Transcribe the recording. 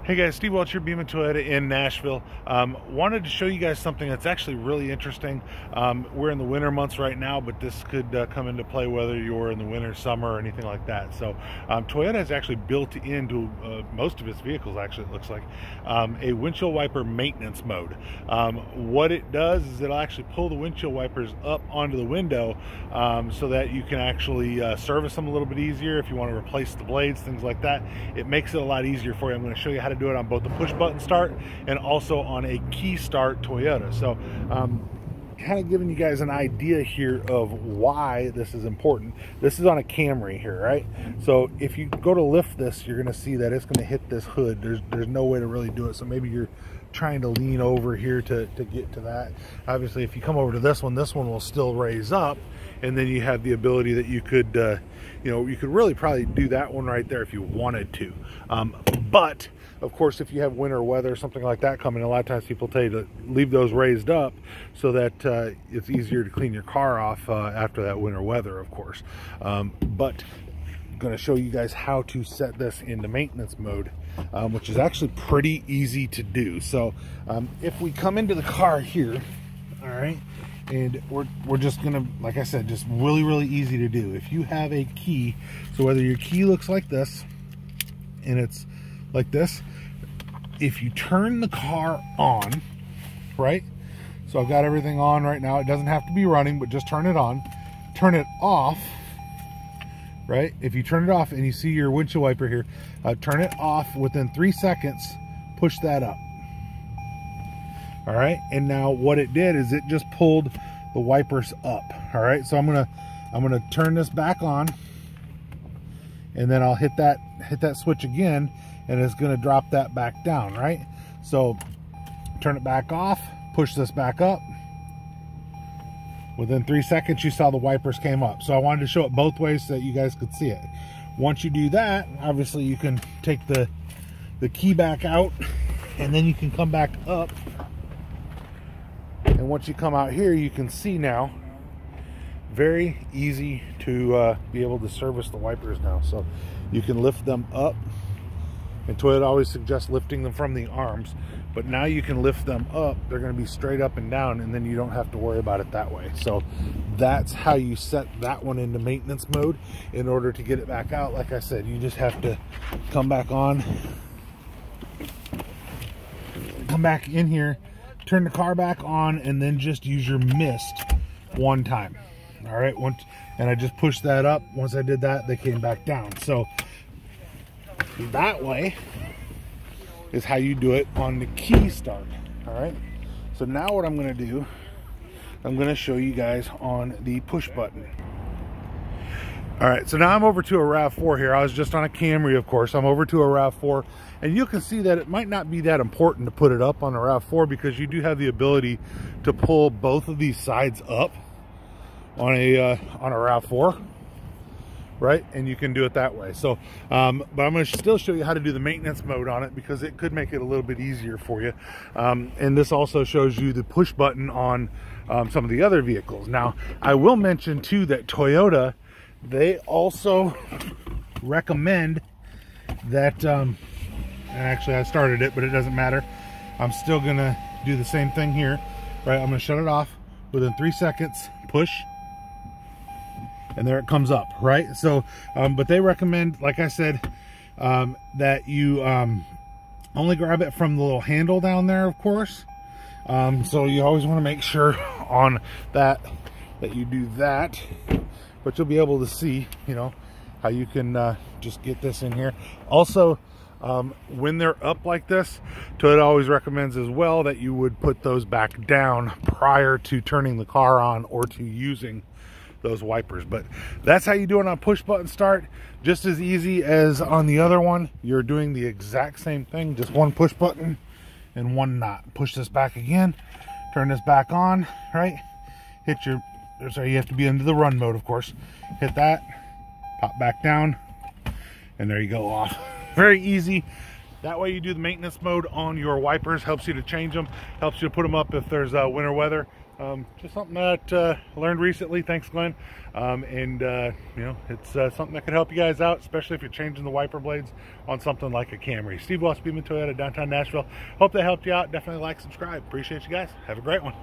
Hey guys, Steve Welch here, Beaman Toyota in Nashville. Wanted to show you guys something that's actually really interesting. We're in the winter months right now, but this could come into play whether you're in the winter, summer, or anything like that. So Toyota has actually built into most of its vehicles, actually it looks like, a windshield wiper maintenance mode. What it does is it'll actually pull the windshield wipers up onto the window so that you can actually service them a little bit easier if you want to replace the blades, things like that. It makes it a lot easier for you. I'm going to show you how to do it on both the push button start and also on a key start Toyota. So kind of giving you guys an idea here of why this is important. This is on a Camry here, right? So if you go to lift this, you're going to see that it's going to hit this hood. There's no way to really do it. So maybe you're trying to lean over here to get to that. Obviously, if you come over to this one will still raise up, and then you have the ability that you could you could really probably do that one right there if you wanted to. But of course, if you have winter weather or something like that coming, a lot of times people tell you to leave those raised up so that it's easier to clean your car off after that winter weather, of course. But I'm going to show you guys how to set this into maintenance mode, which is actually pretty easy to do. So if we come into the car here, all right, and we're just gonna, like I said, just really easy to do. If you have a key, so whether your key looks like this and it's like this, if you turn the car on, right, so I've got everything on right now, it doesn't have to be running, but just turn it on. Turn it off, right? If you turn it off and you see your windshield wiper here, turn it off within 3 seconds, push that up. All right, and now what it did is it just pulled the wipers up. All right, so I'm gonna turn this back on, and then I'll hit that switch again, and it's gonna drop that back down, right? So turn it back off, push this back up. Within 3 seconds, you saw the wipers came up. So I wanted to show it both ways so that you guys could see it. Once you do that, obviously you can take the key back out, and then you can come back up. And once you come out here, you can see now, very easy to be able to service the wipers now. So you can lift them up, and Toyota always suggests lifting them from the arms, but now you can lift them up. They're going to be straight up and down, and then you don't have to worry about it that way. So that's how you set that one into maintenance mode. In order to get it back out, like I said, you just have to come back on, come back in here, turn the car back on, and then just use your mist one time. All right, and I just pushed that up. Once I did that, they came back down. So that way is how you do it on the key start. All right, so now what I'm going to do, I'm going to show you guys on the push button. All right, so now I'm over to a RAV4 here. I was just on a Camry, of course. I'm over to a RAV4, and you can see that it might not be that important to put it up on a RAV4 because you do have the ability to pull both of these sides up on a RAV4, right? And you can do it that way. So, but I'm going to still show you how to do the maintenance mode on it because it could make it a little bit easier for you. And this also shows you the push button on some of the other vehicles. Now, I will mention too that Toyota, they also recommend that, and actually I started it, but it doesn't matter. I'm still gonna do the same thing here, right? I'm gonna shut it off within 3 seconds, push, and there it comes up, right? So, but they recommend, like I said, that you only grab it from the little handle down there, of course. So you always wanna make sure on that you do that. But you'll be able to see, how you can just get this in here. Also, when they're up like this, Toyota always recommends as well that you would put those back down prior to turning the car on or to using those wipers. But that's how you do it on push button start. Just as easy as on the other one. You're doing the exact same thing, just one push button and one not. Push this back again, turn this back on, right? Hit your, sorry, you have to be into the run mode, of course. Hit that, pop back down, and there you go, off. Very easy. That way you do the maintenance mode on your wipers. Helps you to change them, helps you to put them up if there's winter weather. Just something that I learned recently. Thanks, Glenn. You know, it's something that could help you guys out, especially if you're changing the wiper blades on something like a Camry. Steve Walsh, Beeman Toyota, downtown Nashville. Hope that helped you out. Definitely like, subscribe. Appreciate you guys. Have a great one.